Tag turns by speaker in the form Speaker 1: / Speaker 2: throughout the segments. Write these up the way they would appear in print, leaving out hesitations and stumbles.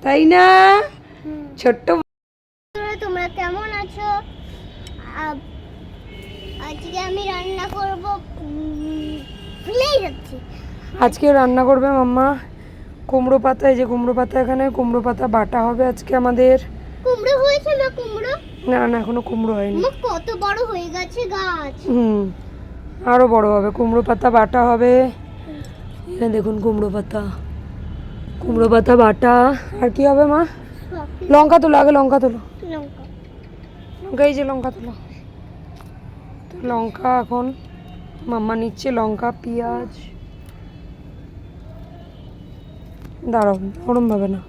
Speaker 1: তাই না? ছোট্ট
Speaker 2: তোমরা কেমন আছো? আজকে আমি রান্না করব, ভুলেই যাচ্ছি।
Speaker 1: আজকে রান্না করবে মাম্মা কুমড়ো পাতা। এই যে কুমড়ো পাতা, এখানে কুমড়ো পাতা বাটা হবে আজকে আমাদের।
Speaker 2: কুমড়ো হয়েছে না? কুমড়ো
Speaker 1: না না, এখনো কুমড়ো হয়নি।
Speaker 2: কত বড় হয়ে গেছে গাছ।
Speaker 1: আরো বড় হবে। কুমড়ো পাতা বাটা হবে। এখানে দেখুন কুমড়ো পাতা, কুমড়ো পাতা বাটা। আর কি হবে মা? লঙ্কা তোলো, আগে লঙ্কা তোলো। লঙ্কা, এই যে লঙ্কা তোলো। তো লঙ্কা এখন মাম্মা নিচ্ছে, লঙ্কা পেঁয়াজ। দাঁড়াও, ওরম ভাবে না।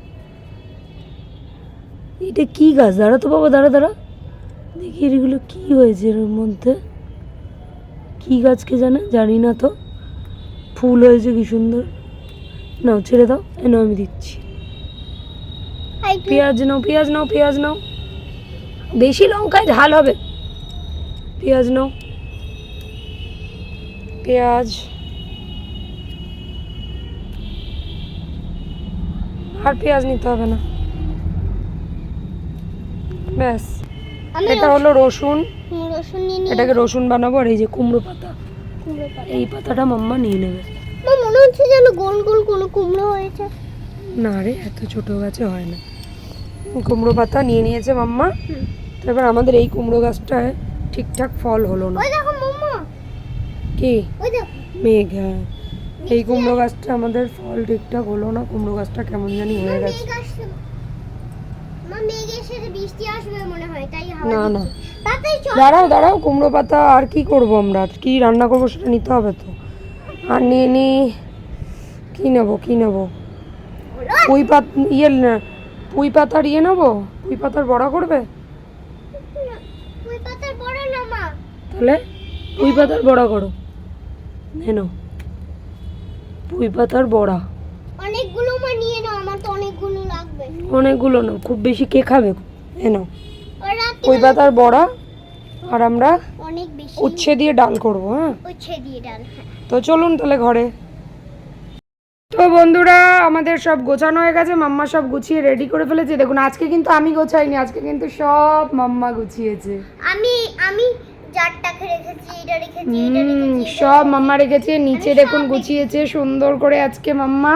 Speaker 1: এটা কি গাছ? দাঁড়া তো বাবা, দাঁড়া দাঁড়া দেখি এগুলো কি হয়েছে এর মধ্যে। কি গাছ কে জানে, জানি না তো। ফুল হয়েছে কি সুন্দর। নাও ছেড়ে দাও, এনে আমি দিচ্ছি। পেঁয়াজ নাও, পেঁয়াজ নাও, পেঁয়াজ নাও। বেশি লঙ্কায় ঝাল হবে। পেঁয়াজ নাও, পেঁয়াজ। আর পেঁয়াজ নিতে হবে না, ব্যাস। এটা হলো রসুন। এটাকে রসুন বানাবো। আর এই যে কুমড়ো পাতা, এই পাতাটা মাম্মা নিয়ে নেবে।
Speaker 2: মনে হচ্ছে যেন গোল গোল কোনো কুমড়ো হয়েছে।
Speaker 1: না রে, এত ছোট গাছে হয় না। কুমড়ো পাতা নিয়ে নিয়েছে মাম্মা। তো এবার আমাদের এই কুমড়ো গাছটায় ঠিকঠাক ফল হলো না।
Speaker 2: ওই দেখো মাম্মা,
Speaker 1: কি?
Speaker 2: ওই দেখো
Speaker 1: মেঘ। হ্যাঁ, এই কুমড়ো গাছটা আমাদের ফল ঠিকঠাক হলো না। কুমড়ো গাছটা কেমন জানি হয়ে গেছে।
Speaker 2: বৃষ্টি আসবে মনে হয়, তাই
Speaker 1: না না, দাঁড়াও দাঁড়াও। কুমড়ো পাতা আর কি করব আমরা? কি রান্না করবো সেটা নিতে হবে তো। আর নিয়ে নি, কি নেবো কি নেবো? পুঁই পাতা, ইয়ে না, পুঁই পাতার ইয়ে নেবো। পুঁই পাতার বড়া করবে?
Speaker 2: পুঁই পাতার বড়া না মা।
Speaker 1: তাহলে পুঁই পাতার বড়া করো। নেনো পুঁই পাতার বড়া।
Speaker 2: অনেকগুলো মা নিয়ে নাও, আমার তো অনেকগুলো লাগবে।
Speaker 1: অনেকগুলো না, খুব বেশি কে খাবে? এনো পুঁই পাতার বড়া। আর আমরা
Speaker 2: অনেক বেশি
Speaker 1: উচ্ছে দিয়ে ডাল করবো। হ্যাঁ,
Speaker 2: উচ্ছে দিয়ে ডাল।
Speaker 1: তো চলুন তাহলে ঘরে। তো বন্ধুরা, আমাদের সব গোছানো হয়ে গেছে। মাম্মা সব গুছিয়ে রেডি করে ফেলেছে। দেখুন, আজকে কিন্তু আমি গোছাইনি, আজকে কিন্তু সব মাম্মা গুছিয়েছে।
Speaker 2: আমি আমি জারটাকে রেখেছি, এটা রেখেছি, এটা রেখেছি,
Speaker 1: সব মাম্মা রেখেছে। নিচে দেখুন গুছিয়েছে সুন্দর করে আজকে মাম্মা।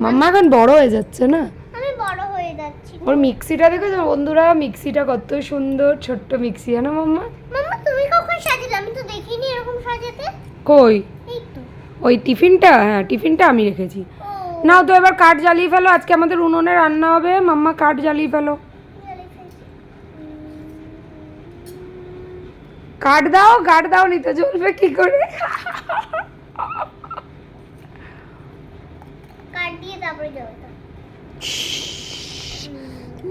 Speaker 1: মাম্মা এখন বড় হয়ে যাচ্ছে না?
Speaker 2: আমি বড় হয়ে যাচ্ছি।
Speaker 1: ওর মিক্সিটা দেখেছো বন্ধুরা? মিক্সিটা কত সুন্দর, ছোট্ট মিক্সি। হ্যাঁ না মাম্মা?
Speaker 2: মাম্মা তুমি কখন সাজালে? আমি তো দেখিনি এরকম সাজাতে।
Speaker 1: কই?
Speaker 2: এই তো
Speaker 1: ওই টিফিনটা। হ্যাঁ, টিফিনটা আমি রেখেছি। নাও তো এবার কাঠ জ্বালিয়ে ফেলো। আজকে আমাদের উনুনে রান্না হবে। মাম্মা কাঠ জ্বালিয়ে ফেলো। কাঠ দাও, কাঠ দাও, নিতে জ্বলবে কি করে?
Speaker 2: কাট দিয়ে তারপরে জ্বলতা।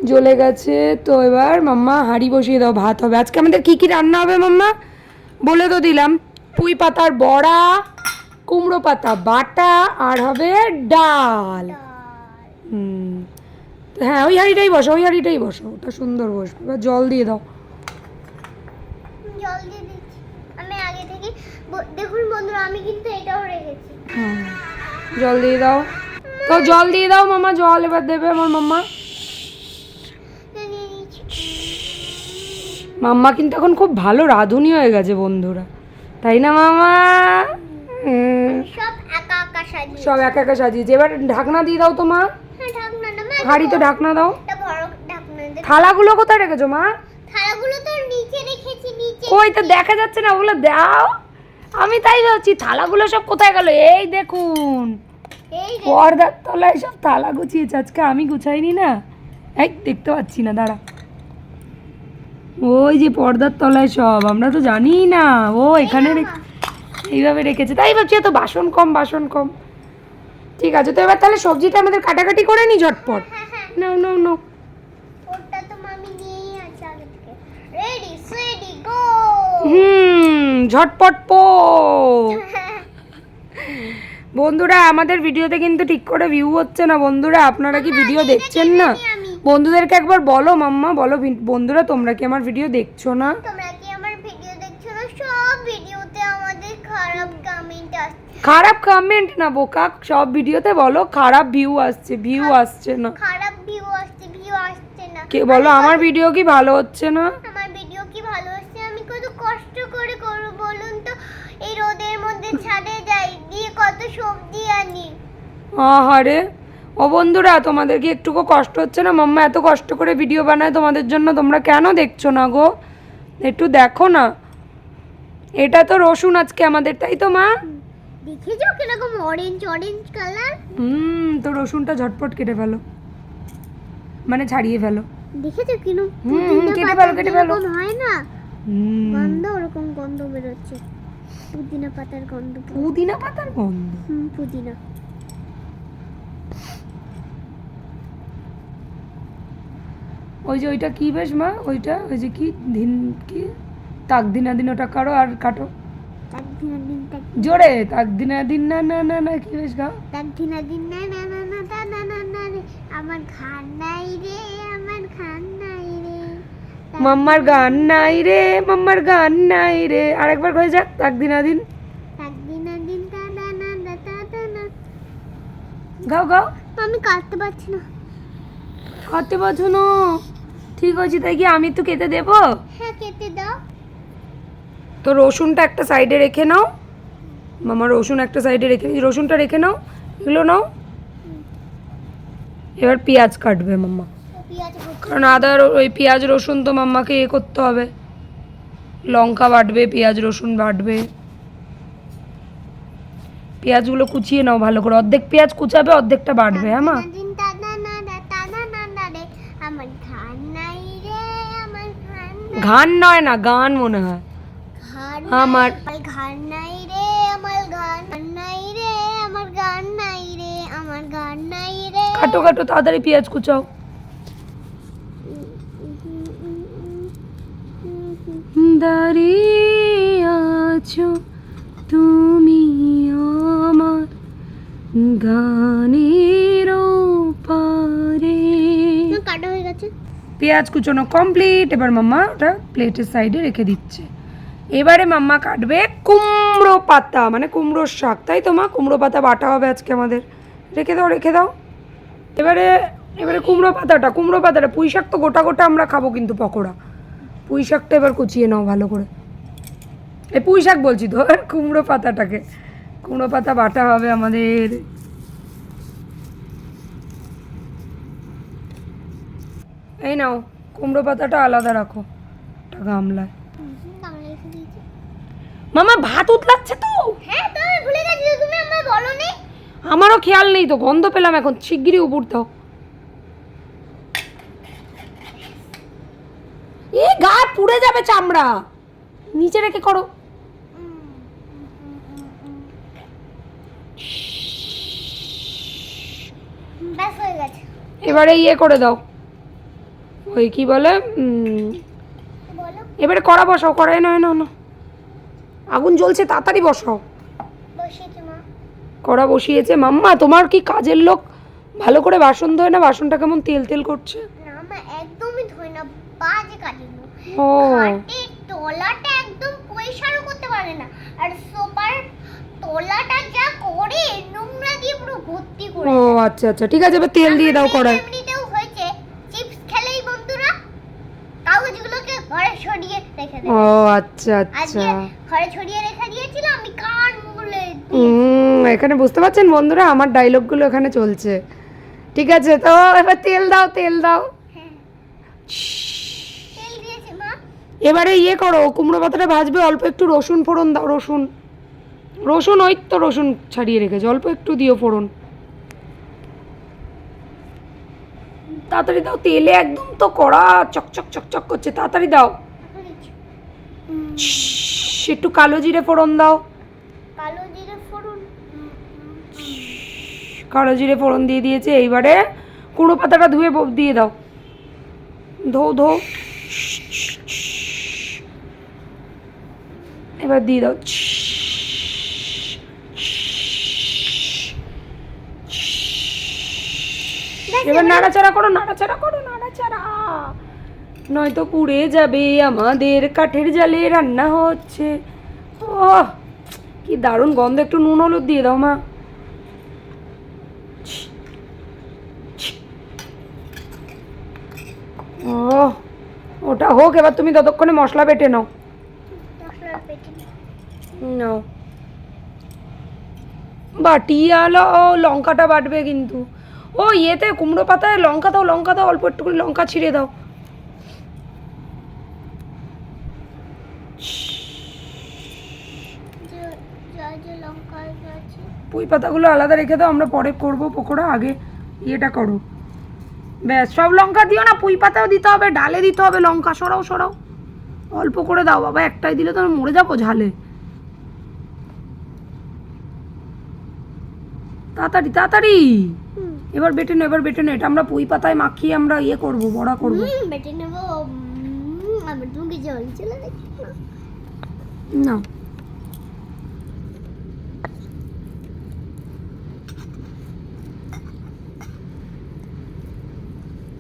Speaker 1: জ্বলে গেছে। তো এবার মাম্মা হাঁড়ি বসিয়ে দাও, ভাত হবে। আজকে আমাদের কি কি রান্না হবে মাম্মা বলে তো দিলাম। পুঁই পাতার বড়া, কুমড়ো পাতা বাটা, আর হবে ডাল। হ্যাঁ, ওই হাঁড়িটাই বসো, ওই হাঁড়িটাই বসো, ওটা সুন্দর বসবে। এবার জল দিয়ে দাও।
Speaker 2: জল দিয়ে দিচ্ছি আমি আগে থেকে। দেখুন বন্ধুরা, আমি কিন্তু এটাও রেখেছি।
Speaker 1: জল দিয়ে দাও। তো জল দিয়ে দাও মামা, জল এবার দেবে আমার মাম্মা। মাম্মা কিন্তু এখন খুব ভালো রাঁধুনি হয়ে গেছে বন্ধুরা, তাই না মামা?
Speaker 2: সব একা একা সাজিয়ে,
Speaker 1: সব একা একা সাজিয়েছে। এবার ঢাকনা দিয়ে দাও তো মা। হাঁড়ি তো ঢাকনা দাও। থালাগুলো কোথায় রেখেছো মা?
Speaker 2: থালাগুলো তো নিচে রেখেছি, নিচে।
Speaker 1: কই তো দেখা যাচ্ছে না, ওগুলো দাও। আমি তাই ভাবছি থালাগুলো সব কোথায় গেল। এই দেখুন, পর্দার তলায় সব থালা গুছিয়েছে। আজকে আমি গুছাইনি না। এই দেখতে পাচ্ছি না, দাঁড়া। ওই যে পর্দার তলায় সব, আমরা তো জানি না। ও এখানে এইভাবে রেখেছে, তাই ভাবছি এত বাসন কম, বাসন কম। ঠিক আছে, তো এবার তাহলে সবজিটা আমাদের কাটাকাটি করে নি ঝটপট। নাও নাও নাও।
Speaker 2: ওটা তো মামি নিয়েই আছে আগে থেকে। রেডি সেডি গো।
Speaker 1: ঝটপট পো। বন্ধুরা, আমাদের ভিডিওতে কিন্তু ঠিক করে ভিউ হচ্ছে না বন্ধুরা। আপনারা কি ভিডিও দেখছেন না? বন্ধুদেরকে একবার বলো মাম্মা, বলো বন্ধুরা, তোমরা কি আমার ভিডিও দেখছো না?
Speaker 2: তোমরা কি আমার ভিডিও দেখছো না? সব ভিডিওতে আমাদের খারাপ কমেন্ট আসছে।
Speaker 1: খারাপ কমেন্ট না বোকা, সব ভিডিওতে বলো খারাপ ভিউ আসছে, ভিউ আসছে না।
Speaker 2: খারাপ ভিউ আসছে না।
Speaker 1: কে বলো আমার ভিডিও কি ভালো হচ্ছে না?
Speaker 2: আমার ভিডিও কি ভালো হচ্ছে? আমি কত কষ্ট করে করব বলুন তো, এই রোদের মধ্যে ছাদে যাই, গিয়ে কত সবজি আনি।
Speaker 1: আহারে ও বন্ধুরা, তোমাদের কি একটুকু কষ্ট হচ্ছে না? মাম্মা এত কষ্ট করে ভিডিও বানায় তোমাদের জন্য, তোমরা কেন দেখছো না গো? একটু দেখো না। এটা তো রসুন আজকে আমাদের, তাই তো মা?
Speaker 2: দেখেছো কিরকম অরেঞ্জ অরেঞ্জ কালার?
Speaker 1: তো রসুনটা ঝটপট কেটে ফেলো, মানে ছাড়িয়ে ফেলো।
Speaker 2: দেখেছো কিরকম
Speaker 1: কেটে ফেলো, কেটে ফেলো।
Speaker 2: হয় না
Speaker 1: হুম,
Speaker 2: গন্ধ, ওরকম গন্ধ বেরোচ্ছে, পুদিনা পাতার গন্ধ।
Speaker 1: পুদিনা পাতার গন্ধ।
Speaker 2: পুদিনা।
Speaker 1: ওই যে ওইটা কি বেশ মা, ওইটা ওই যে কি দিন কি তাক দিনা দিন, ওটা কাটো আর কাটো জোরে। তাক দিনা দিন না না না না, কি বেশ গাও।
Speaker 2: তাক দিনা দিন না না না না না না না না রে, আমার ঘান নাই রে, আমার ঘান নাই রে,
Speaker 1: মাম্মার গান নাই রে, মাম্মার গান নাই রে। আরেকবার হয়ে যাক, তাক দিনা দিন।
Speaker 2: তাক দিনা দিন তা না না না তা তা না।
Speaker 1: গাও গাও।
Speaker 2: আমি কাটতে পারছি না।
Speaker 1: কাটতে পারছো না? ঠিক আছে, তাই কি আমি তো কেটে দেবো?
Speaker 2: হ্যাঁ কেটে দাও।
Speaker 1: তো রসুনটা একটা সাইডে রেখে নাও মামা, রসুন একটা সাইডে রেখে, রসুনটা রেখে নাও, এগুলো নাও। এবার পেঁয়াজ কাটবে মাম্মা,
Speaker 2: পেঁয়াজ
Speaker 1: কারণ ওই পেঁয়াজ রসুন তো মাম্মাকে করতে হবে। লঙ্কা বাটবে, পেঁয়াজ রসুন বাটবে। পেঁয়াজগুলো কুচিয়ে নাও ভালো করে, অর্ধেক পেঁয়াজ কুচাবে, অর্ধেকটা বাটবে। হ্যাঁ মা?
Speaker 2: আমার ঘান নাই রে, আমার ঘান নাই।
Speaker 1: ঘান নয় না, গান মনে হয়। আমার
Speaker 2: ঘান নাই রে, আমার গান নাই রে, আমার গান নাই রে, আমার গান নাই রে।
Speaker 1: কাটো কাটো, তাড়াতাড়ি পেঁয়াজ কুচাও। দাঁড়িয়ে আছো তুমি আমার গানের পারে।
Speaker 2: কাটা হয়ে গেছে।
Speaker 1: পেঁয়াজ কুচোনো কমপ্লিট। এবার মাম্মা ওটা প্লেটের সাইডে রেখে দিচ্ছে। এবারে মাম্মা কাটবে কুমড়ো পাতা, মানে কুমড়োর শাক, তাই তো মা? কুমড়ো পাতা বাটা হবে আজকে আমাদের। রেখে দাও, রেখে দাও। এবারে এবারে কুমড়ো পাতাটা পুঁই শাক তো গোটা গোটা আমরা খাবো কিন্তু পকোড়া। পুঁই শাকটা এবার কুচিয়ে নাও ভালো করে। এই পুঁই শাক বলছি তো, আর কুমড়ো পাতাটাকে, কুমড়ো পাতা বাটা হবে আমাদের। এই নাও, কুমড়ো পাতাটা আলাদা রাখো একটা গামলায়। মামা ভাত উতলাচ্ছে তো।
Speaker 2: হ্যাঁ তো আমি ভুলে গেছি, তুমি আমায় বলোনি।
Speaker 1: আমারও খেয়াল নেই তো, গন্ধ পেলাম এখন, শিগগিরই উপর দাও। এ গা পুড়ে যাবে চামড়া, নিচে রেখে করো।
Speaker 2: ব্যাস হয়ে গেছে।
Speaker 1: এবারে ইয়ে করে দাও, ওই কি বলে,
Speaker 2: বলো।
Speaker 1: এবারে কড়া বসাও। কড়াই নয় না, আগুন জ্বলছে, তাড়াতাড়ি বসাও।
Speaker 2: বসিয়েছি মা।
Speaker 1: কড়া বসিয়েছে। মাম্মা তোমার কি কাজের লোক ভালো করে বাসন ধোয় না? বাসনটা কেমন তেল তেল করছে।
Speaker 2: না মা, একদমই ধোয় না, বাজে কাজের লোক।
Speaker 1: ও
Speaker 2: খাটের তলাটা একদম পরিষ্কারও করতে পারে না, আর সোফার তলাটা যা করে নোংরা দিয়ে পুরো ভর্তি করে।
Speaker 1: ও আচ্ছা আচ্ছা, ঠিক আছে, এবার তেল দিয়ে দাও কড়াই।
Speaker 2: এমনিতেও হয়েছে, চিপস খেলেই বন্ধুরা কাগজগুলোকে ঘরে ছড়িয়ে রেখে দেয়।
Speaker 1: ও আচ্ছা
Speaker 2: আজকে
Speaker 1: আচ্ছা।
Speaker 2: ঘরে ছড়িয়ে রেখে দিয়েছিল, আমি কান মুলে
Speaker 1: এখানে বুঝতে পারছেন বন্ধুরা, আমার ডায়লগগুলো এখানে চলছে। ঠিক আছে, তো এবার তেল দাও, তেল দাও।
Speaker 2: তেল দিয়েছি মা।
Speaker 1: এবারে ইয়ে করো, কুমড়ো পাতাটা ভাজবে, অল্প একটু রসুন ফোড়ন দাও। রসুন রসুন ওই তো রসুন ছাড়িয়ে রেখেছে, অল্প একটু দিও ফোড়ন। তাড়াতাড়ি দাও, তেলে একদম তো কড়া চকচক চকচক করছে, তাড়াতাড়ি দাও। একটু কালো জিরে ফোড়ন দাও।
Speaker 2: কালো জিরে ফোড়ন।
Speaker 1: কালো জিরে ফোড়ন দিয়ে দিয়েছে। এইবারে কুমড়ো পাতাটা ধুয়ে দিয়ে দাও। ধো এবার দিয়ে দাও। এবার নাড়াচাড়া করো, নাড়াচাড়া করো, নাড়াচাড়া, নয়তো পুড়ে যাবে। আমাদের কাঠের জালে রান্না হচ্ছে। ও কি দারুণ গন্ধ, একটু নুন হলুদ দিয়ে দাও মা। ও ওটা হোক, এবার তুমি ততক্ষণে মশলা বেটে নাও।
Speaker 2: মশলার পেটে
Speaker 1: নাও বাটি আলো, ও লঙ্কাটা বাটবে কিন্তু। ও ইয়েতে কুমড়ো পাতায় লঙ্কা দাও, লঙ্কা দাও, অল্প একটু করে লঙ্কা ছিঁড়ে দাও।
Speaker 2: যে লঙ্কা আছে
Speaker 1: পুঁই পাতাগুলো আলাদা রেখে দাও, আমরা পরে করবো পকোড়া, আগে ইয়েটা করো। ব্যাস, সব লঙ্কা দিও না, পুঁই পাতাও দিতে হবে, ডালে দিতে হবে লঙ্কা। সরাও সরাও, অল্প করে দাও বাবা, একটাই দিলে তো আমি মরে যাবো ঝালে। তাড়াতাড়ি তাড়াতাড়ি, এবার বেটে নো, এবার বেটে নো। এটা আমরা পুঁই পাতায় মাখিয়ে আমরা ইয়ে করবো, বড়া করবো।
Speaker 2: বেটে নেব। আমার মুখে জল চলে যাচ্ছে
Speaker 1: না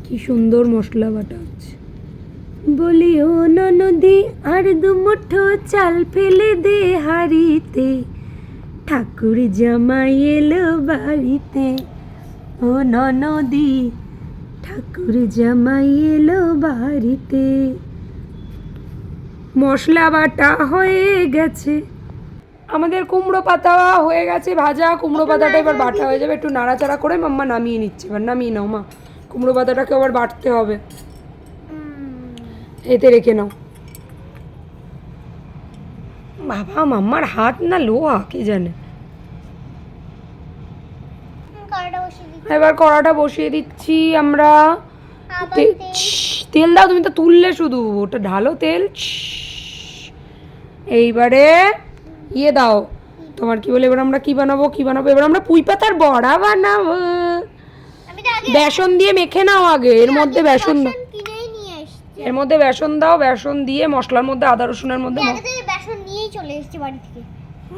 Speaker 1: কি সুন্দর মশলা বাটা আছে। বলি ও ননদি আর দু মুঠো চাল ফেলে দে হাড়িতে, ঠাকুর জামাই এলো বাড়িতে। ও ননদি ঠাকুর জামাই এলো বাড়িতে। মশলা বাটা হয়ে গেছে, আমাদের কুমড়ো পাতা হয়ে গেছে ভাজা। কুমড়ো পাতাটা এবার বাটা হয়ে যাবে, একটু নাড়াচাড়া করে মাম্মা নামিয়ে নিচ্ছে। এবার নামিয়ে নাও মা, কুমড়ো পাতাটাকে আবার বাটতে হবে, এতে রেখে নাও। বাবা মাম্মার হাত না লোহা, কে জানে।
Speaker 2: কড়াটা বসিয়ে দিই।
Speaker 1: এবার কড়াটা বসিয়ে দিচ্ছি আমরা।
Speaker 2: আবার
Speaker 1: তে-
Speaker 2: তেল।
Speaker 1: তেল দাও, তুমি তো তুললে শুধু, ওটা ঢালো তেল। এইবারে ইয়ে দাও, তোমার কি বলে, এবার আমরা কি বানাবো, কি বানাবো, এবার আমরা পুঁই পাতার বড়া বানাবো।
Speaker 2: আমি তো আগে
Speaker 1: বেসন দিয়ে মেখে নাও আগে, এর মধ্যে বেসন দাও,
Speaker 2: কিনেই নিয়ে এসেছি।
Speaker 1: এর মধ্যে বেসন দাও, বেসন দিয়ে মশলার মধ্যে আদা রসুনের মধ্যে
Speaker 2: আমি আগে থেকে বেসন নিয়েই চলে এসেছি বাড়ি থেকে,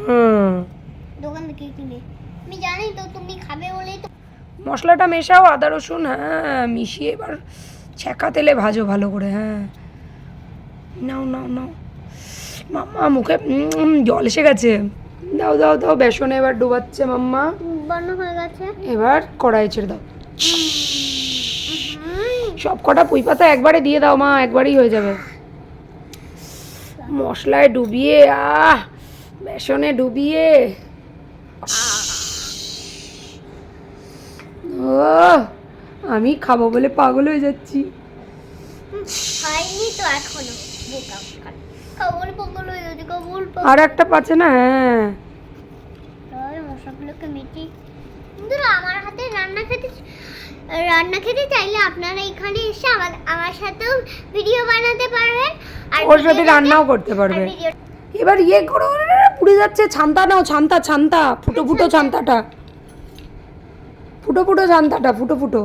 Speaker 1: হুম
Speaker 2: দোকান থেকে কিনে। আমি জানি তো তুমি খাবে বলেই তো।
Speaker 1: মশলাটা মেশাও, আদা রসুন, হ্যাঁ মিশিয়ে এবার ছ্যাঁকা তেলে ভাজো ভালো করে। হ্যাঁ নাও নাও নাও, মাম্মা মুখে জল এসে গেছে। দাও দাও দাও, বেসনে এবার ডুবাচ্ছে মাম্মা।
Speaker 2: বানানো হয়ে গেছে।
Speaker 1: এবার কড়াই ছেড়ে দাও, সব কটা পুঁই পাতা একবারে দিয়ে দাও মা, একবারেই হয়ে যাবে। মশলায় ডুবিয়ে, বেসনে ডুবিয়ে, ও আমি খাবো বলে পাগল হয়ে যাচ্ছি।
Speaker 2: খাইনি তো এখনো, বোকা খবর পকল হয়ে যাচ্ছে, খবর
Speaker 1: আর একটা পাচ্ছে না, হ্যাঁ
Speaker 2: মশলাগুলোকে মেটে। বন্ধুরা, আমার হাতে রান্না খেতে চাইলে আপনারা এখানে এসে আমার সাথেও ভিডিও বানাতে পারবেন, আর
Speaker 1: ওর সাথে রান্নাও করতে পারবে। এবার ইয়ে করো, পুড়ে যাচ্ছে, ছান্তা নাও, ছান্তা ছান্তা, ফুটো ফুটো ছান্তাটা, ফুটো ফুটো ছান্তাটা, ফুটো ফুটো।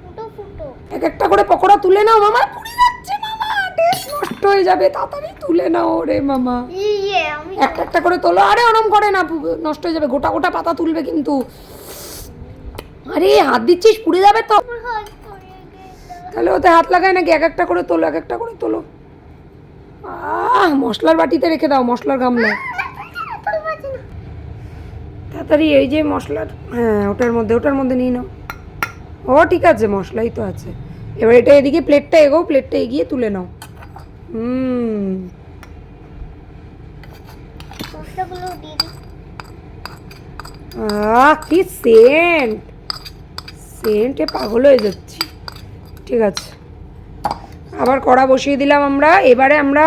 Speaker 2: ফুটো ফুটো
Speaker 1: এক একটা করে পকোড়া তুলে নাও মামা, পুড়ে যাচ্ছে মামা, টেস্ট নষ্ট হয়ে যাবে, তাড়াতাড়ি তুলে নাও রে মামা।
Speaker 2: ইয়ে আমি
Speaker 1: একটা একটা করে তোলো, আরে ওরম করে না, নষ্ট হয়ে যাবে, গোটা গোটা পাতা তুলবে কিন্তু। আরে হাত দিচ্ছিস, পুড়ে যাবে তো। তাহলে ওতে হাত লাগায় নাকি, এক একটা করে তোলো, এক একটা করে তোলো। মশলার বাটিতে রেখে দাও, মশলার গামলায় তাড়াতাড়ি। এই যে মশলার, হ্যাঁ ওটার মধ্যে নিয়ে নাও। ও ঠিক আছে, মশলাই তো আছে। এবার এটা এদিকে প্লেটটা এগো, প্লেটটা এগিয়ে তুলে নাও।
Speaker 2: মশলাগুলো দিয়ে দিই।
Speaker 1: কি সেন্ট, সেন্টে পাগল হয়ে যাচ্ছি। ঠিক আছে, আবার কড়া বসিয়ে দিলাম আমরা। এবারে আমরা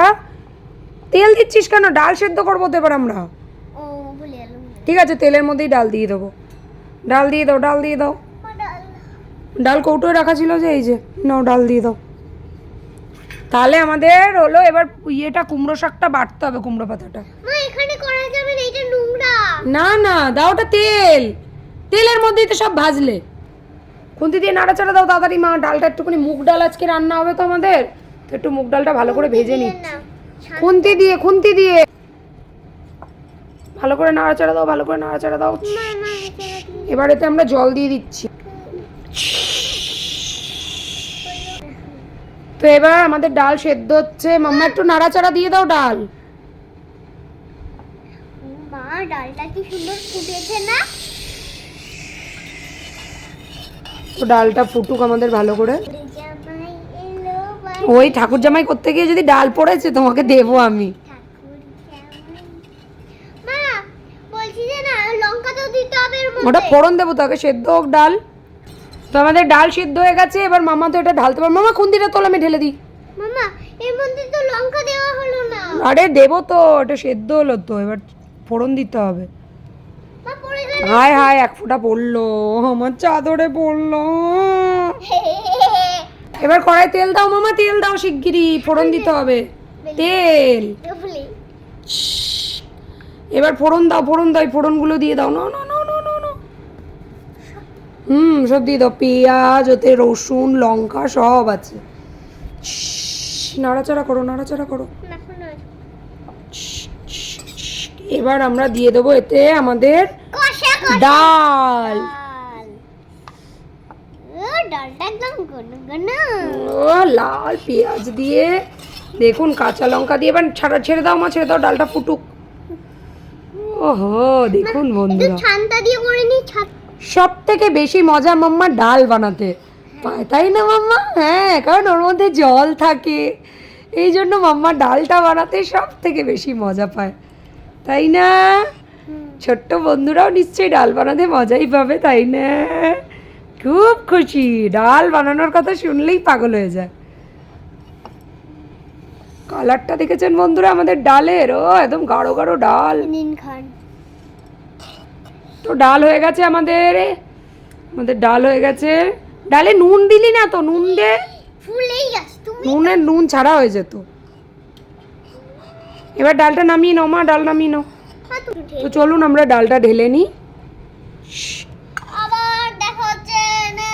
Speaker 1: তেল দিচ্ছিস কেন, ডাল সেদ্ধ করবো তো এবার আমরা।
Speaker 2: ও ভুলে গেলাম।
Speaker 1: ঠিক আছে, তেলের মধ্যেই ডাল দিয়ে দেবো, ডাল দিয়ে দাও, ডাল দিয়ে দাও। ডাল কৌটোয় রাখা ছিল যে, এই যে নাও, ডাল দিয়ে দাও। তাহলে আমাদের হলো এবার ইয়েটা, কুমড়ো শাকটা বাটতে হবে, কুমড়ো পাতাটা।
Speaker 2: মা এখানে করা যাবে না, এটা নোংরা।
Speaker 1: না না, দাও ওটা তেল, তেলের মধ্যেই তো সব ভাজলে। খুন্তি দিয়ে নাড়াচাড়া দাও তাড়াতাড়ি মা। ডালটা একটুখানি, মুগ ডাল আজকে রান্না হবে তো আমাদের, তো একটু মুগ ডালটা ভালো করে ভেজে নিচ্ছি। খুন্তি দিয়ে, খুন্তি দিয়ে ভালো করে নাড়াচাড়া দাও, ভালো করে নাড়াচাড়া দাও। এবার এতে আমরা জল দিয়ে দিচ্ছি। তো এবার আমাদের ডাল সেদ্ধ হচ্ছে, মাম্মা একটু নাড়াচাড়া দিয়ে দাও ডাল।
Speaker 2: মা কি সুন্দর ফুটেছে না?
Speaker 1: তো ডালটা ফুটুক আমাদের ভালো করে।
Speaker 2: জামাই এলো বাড়ি,
Speaker 1: ওই ঠাকুর জামাই করতে গিয়ে যদি ডাল পড়েছে তোমাকে দেবো আমি।
Speaker 2: ঠাকুর জামাই। মা বলছি যে না লঙ্কা তো দিতে হবে এর
Speaker 1: ওটা
Speaker 2: মধ্যে।
Speaker 1: ফোড়ন দেবো, তাকে সেদ্ধ হোক ডাল। তো আমাদের ডাল সিদ্ধ হয়ে গেছে, এবার মামা তো এটা ঢালতে পারবে। মামা খুন্তিটা তোল, আমি ঢেলে দিই।
Speaker 2: মামা এর মধ্যে তো লঙ্কা দেওয়া হলো না।
Speaker 1: আরে দেবো তো, এটা সেদ্ধ হলো তো, এবার ফোড়ন দিতে হবে।
Speaker 2: মা পড়ে গেল।
Speaker 1: হায় হায়, এক ফোঁটা পড়লো, আমার চাদরে পড়লো। এবার কড়াই তেল দাও মামা, তেল দাও শিগগিরই, ফোড়ন দিতে হবে। তেল,
Speaker 2: ফুলি
Speaker 1: এবার ফোড়ন দাও, ফোড়ন দাও, এই ফোড়নগুলো দিয়ে দাও। না না না না না না, সব দিয়ে দাও। পেঁয়াজ, ওতে রসুন, লঙ্কা সব আছে। নাড়াচাড়া করো, নাড়াচাড়া করো। এবার আমরা দিয়ে দেবো এতে আমাদের
Speaker 2: কষা
Speaker 1: ডাল।
Speaker 2: ও ডালটা একদম গনগন।
Speaker 1: ও লাল পেঁয়াজ দিয়ে, দেখুন কাঁচা লঙ্কা দিয়ে, এবার ছেড়ে দাও মা, ছেড়ে দাও, ডালটা ফুটুক। ওহো দেখুন
Speaker 2: একটু
Speaker 1: বন্ধুরা,
Speaker 2: ছানটা দিয়ে করে নি ছান।
Speaker 1: সব থেকে বেশি মজা মাম্মা ডাল বানাতে পায়, তাই না মাম্মা? হ্যাঁ, কারণ ওর মধ্যে জল থাকে, এই জন্য মাম্মা ডালটা বানাতে সব থেকে বেশি মজা পায়, তাই না? ছোট্ট বন্ধুরাও নিশ্চয়ই ডাল বানাতে মজাই পাবে, তাই না? খুব খুশি, ডাল বানানোর কথা শুনলেই পাগল হয়ে যায়। কালারটা দেখেছেন বন্ধুরা আমাদের ডালের? ও একদম গাঢ় গাঢ় ডাল।
Speaker 2: নিন খান।
Speaker 1: তো ডাল হয়ে গেছে আমাদের, আমাদের ডাল হয়ে গেছে। ডালে নুন দিলি না তো, নুন দে।
Speaker 2: ফুলেই গেছে তুমি।
Speaker 1: নুন ছাড়া হয়ে যেত। এবার ডালটা নামিয়ে নাও মা, ডাল নামিয়ে নাও। তো চলুন আমরা ডালটা ঢেলে নিই।
Speaker 2: আবার দেখা হচ্ছে না।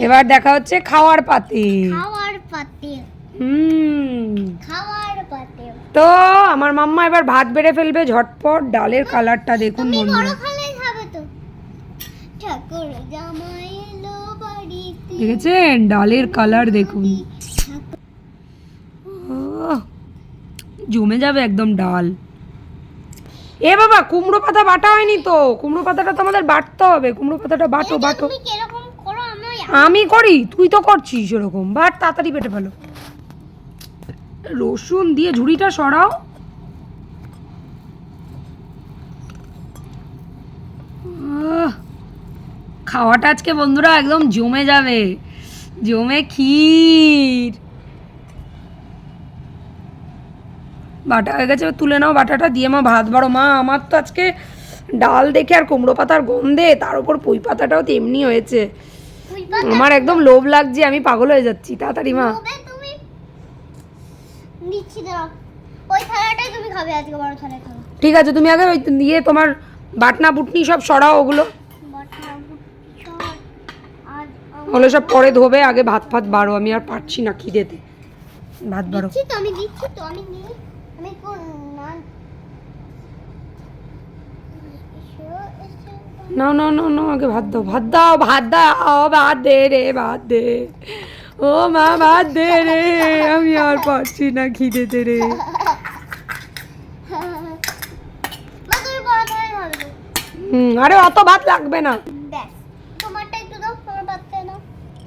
Speaker 1: এবার দেখা হচ্ছে খাওয়ার পাতে।
Speaker 2: খাওয়ার পাতে, খাওয়ার পাতে।
Speaker 1: তো আমার মাম্মা এবার ভাত বেড়ে ফেলবে ঝটপট। ডালের কালারটা দেখুন
Speaker 2: তুমি বড়
Speaker 1: বন্ধুরা,
Speaker 2: খালাই খাবে তো। ঠাকুর জামাই এলো বাড়িতে।
Speaker 1: দেখেছেন ডালের কালার দেখুন, জমে যাবে একদম ডাল। এ বাবা, কুমড়ো পাতা বাটা হয়নি তো, কুমড়ো পাতাটা তো আমাদের বাটতে হবে। কুমড়ো পাতাটা বাটো
Speaker 2: এটা
Speaker 1: বাটো।
Speaker 2: তুমি কিরকম করো
Speaker 1: আমি করি, তুই তো করছিস এরকম। বাট তাড়াতাড়ি পেটে ফেলো। রসুন দিয়ে ঝুড়িটা সরাও। খাওয়াটা আজকে বন্ধুরা একদম জমে যাবে, জমে ক্ষীর। বাটা হয়ে গেছে, তুলে নাও বাটাটা দিয়ে মা ভাত বাড়ো। মা আমার তো আজকে ডাল দেখে আর কুমড়ো পাতার গন্ধে, তার উপর পুঁই পাতাটাও তেমনি হয়েছে, আমার একদম লোভ লাগছে, আমি পাগল হয়ে যাচ্ছি। তাড়াতাড়ি মা।
Speaker 2: তুমি নিচ্ছি দাও। ওই থালাটাই তুমি খাবে আজকে, বড় থালায় খাবে।
Speaker 1: ঠিক আছে, তুমি আগে ওই দিয়ে তোমার বাটনা বুটনি সব সরাও, ওগুলো ওগুলো সব পরে ধোবে, আগে ভাত ফাত বাড়ো। আমি আর পারছি না খিদেতে, ভাত বাড়ো।
Speaker 2: দিচ্ছি তো, আমি দিচ্ছি তো, আমি নিই। আমি কোন
Speaker 1: নাও নাও নাও নাও, আগে ভাত দাও, ভাত দাও, ভাত দাও, ভাত দে রে, ভাত দে। ও মা ভাত দে রে, আমি আর পারছি না খিদেতে রে।
Speaker 2: মা তুমি বড় থালায় খাবে।
Speaker 1: আরে অত ভাত লাগবে না।
Speaker 2: ব্যাস, তোমারটা একটু দাও, তোমার ভাতটা নাও।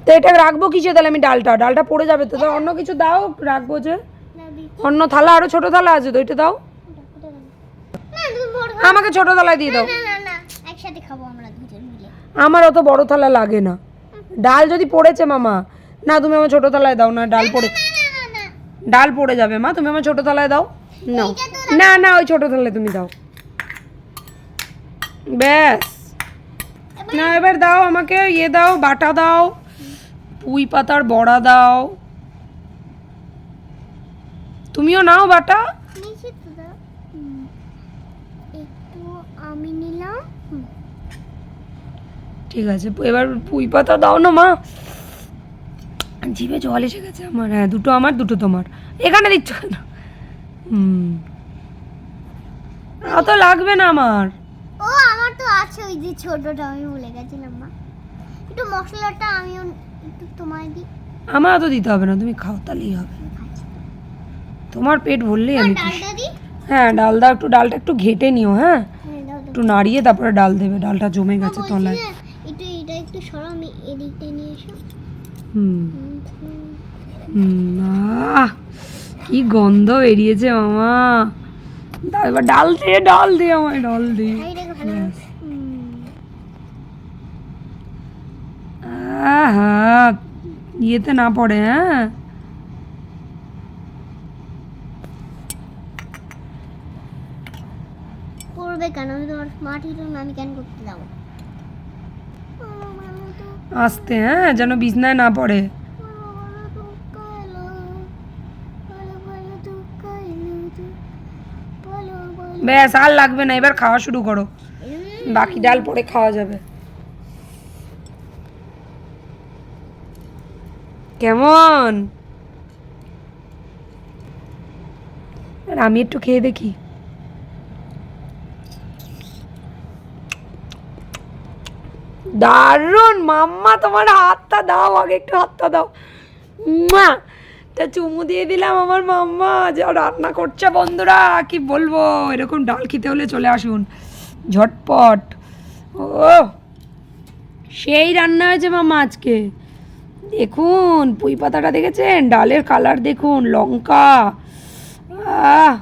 Speaker 1: তো এটা রাখবো কিসে তাহলে? আমি ডালটা পড়ে যাবে তো। অন্য কিছু দাও, রাখবো যে।
Speaker 2: না দিই।
Speaker 1: অন্য থালা, আরো ছোট থালা আছে তো, এটা দাও।
Speaker 2: না তুমি বড়
Speaker 1: আমাকে ছোট থালায় দিয়ে দাও।
Speaker 2: না না না, একসাথে খাবো আমরা দুজন মিলে।
Speaker 1: আমার অত বড় থালা লাগে না। ডাল যদি পড়েছে মামা, না তুমি আমার ছোট থালায় দাও না, ডাল পড়ে,
Speaker 2: না না না না,
Speaker 1: ডাল পড়ে যাবে মা, তুমি আমার ছোট থালায় দাও। নাও, না না ওই ছোট থালায় তুমি দাও, ব্যাস। না এবার দাও আমাকে ইয়ে দাও, বাটা দাও, পুঁই পাতার বড়া দাও। তুমিও নাও বাটা।
Speaker 2: নিচে তো দাও। একটু আমি নিলাম।
Speaker 1: ঠিক আছে, এবার পুঁই পাতা দাও না মা, জিভে জল এসে গেছে আমার। হ্যাঁ, দুটো আমার, দুটো তোমার। এখানে দিচ্ছ না। অত লাগবে না আমার।
Speaker 2: ও আমার তো আছে ওই যে ছোটটা, আমি ভুলে গেছিলাম মা। একটু মশলাটা আমিও একটু তোমায় দিই।
Speaker 1: আমার অত দিতে হবে না, তুমি খাও তাহলেই হবে। তোমার পেট ভরলেই আমি খুশি।
Speaker 2: ডালটা দিই।
Speaker 1: হ্যাঁ ডাল দাও, একটু ডালটা একটু ঘেটে নিও। হ্যাঁ
Speaker 2: হ্যাঁ, দাও, দাও।
Speaker 1: একটু নাড়িয়ে তারপরে ডাল দেবে, ডালটা জমে
Speaker 2: মা,
Speaker 1: গেছে
Speaker 2: বলছি
Speaker 1: তলায়।
Speaker 2: যে, এটা একটু সরো, আমি এদিকটা নিয়ে এসো।
Speaker 1: হুম আহ, কি গন্ধ বেরিয়েছে মামা। এবার ডাল দিয়ে আমায় ডাল দিয়ে।
Speaker 2: এইটাকে ভালো
Speaker 1: ব্যাস।
Speaker 2: হুম।
Speaker 1: আহা, ইয়েতে না পড়ে। হ্যাঁ
Speaker 2: পড়বে কেন? আমি তোমার মাটিটা আমি কেন করতে যাবো?
Speaker 1: আস্তে, হ্যাঁ যেন বিছনায় না পড়ে। ব্যাস আর লাগবে না, এবার খাওয়া শুরু করো, বাকি ডাল পরে খাওয়া যাবে। কেমন? আর আমি একটু খেয়ে দেখি। দারুণ মাম্মা, তোমার হাতটা দাও, আগে একটু হাতটা দাও। মা, তা চুমু দিয়ে দিলাম আমার মাম্মা যা রান্না করছে। বন্ধুরা কি বলবো, এরকম ডাল খেতে হলে চলে আসুন ঝটপট। ও সেই রান্না হয়েছে মাম্মা আজকে। দেখুন পুঁই পাতাটা দেখেছেন, ডালের কালার দেখুন, লঙ্কা। আহ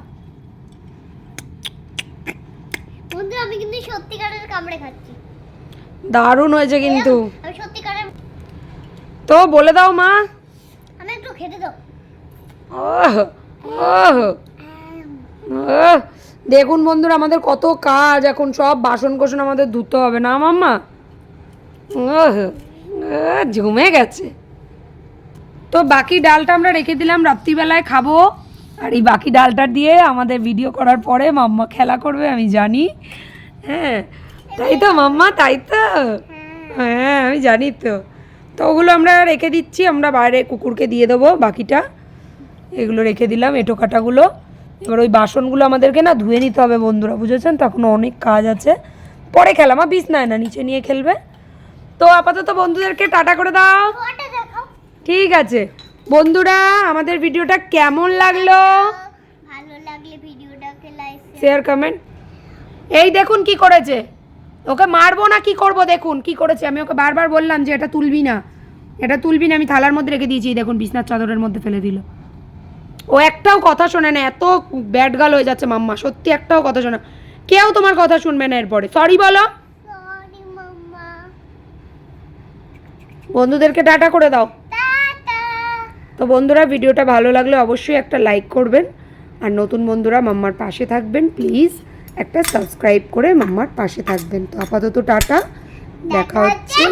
Speaker 2: বন্ধুরা, আমি কিন্তু সত্যিকারের কামড়ে খাচ্ছি।
Speaker 1: দারুণ হয়েছে কিন্তু।
Speaker 2: আমি সত্যিকারের।
Speaker 1: তো বলে দাও মা।
Speaker 2: আমি একটু খেতে দাও।
Speaker 1: ওহ ওহ ওহ, দেখুন বন্ধুরা আমাদের কত কাজ এখন, সব বাসন কোসন আমাদের ধুতে হবে না মাম্মা। ওহ জমে গেছে। তো বাকি ডালটা আমরা রেখে দিলাম, রাত্রিবেলায় খাবো। আর এই বাকি ডালটা দিয়ে আমাদের ভিডিও করার পরে মাম্মা খেলা করবে আমি জানি। হ্যাঁ তাই তো মাম্মা, তাই তো। হ্যাঁ আমি জানি তো। তো ওগুলো আমরা রেখে দিচ্ছি, আমরা বাইরে কুকুরকে দিয়ে দেবো বাকিটা। এগুলো রেখে দিলাম, এঁটো কাটাগুলো। এবার ওই বাসনগুলো আমাদেরকে না ধুয়ে নিতে হবে বন্ধুরা, বুঝেছেন? তখন অনেক কাজ আছে, পরে খেলাম। বিছনায় না, নিচে নিয়ে খেলবে। তো আপাতত বন্ধুদেরকে টাটা করে দাও।
Speaker 2: ওটা দেখাও।
Speaker 1: ঠিক আছে বন্ধুরা, আমাদের ভিডিওটা কেমন লাগলো?
Speaker 2: ভালো লাগলে ভিডিওটাকে লাইক
Speaker 1: শেয়ার কমেন্ট। এই দেখুন কি করেছে, ওকে মারবো না কি করব, দেখুন কি করেছে। আমি ওকে বারবার বললাম যে এটা তুলবি না, এটা তুলবি না, আমি থালার মধ্যে রেখে দিয়েছি। দেখুন বিছনার চাদরের মধ্যে ফেলে দিল। ও একটাও কথা শোনে না, এত ব্যাড গার্ল হয়ে যাচ্ছে মাম্মা, সত্যি একটাও কথা শোনা। কেউ তোমার কথা শুনবে না এরপরে। সরি বলো
Speaker 2: সরি মাম্মা।
Speaker 1: বন্ধুদেরকে টাটা করে দাও।
Speaker 2: টাটা।
Speaker 1: তো বন্ধুরা ভিডিওটা ভালো লাগলে অবশ্যই একটা লাইক করবেন, আর নতুন বন্ধুরা মাম্মার পাশে থাকবেন, প্লিজ একটা সাবস্ক্রাইব করে মাম্মার পাশে থাকবেন। তো আপাতত টাটা, দেখা হচ্ছে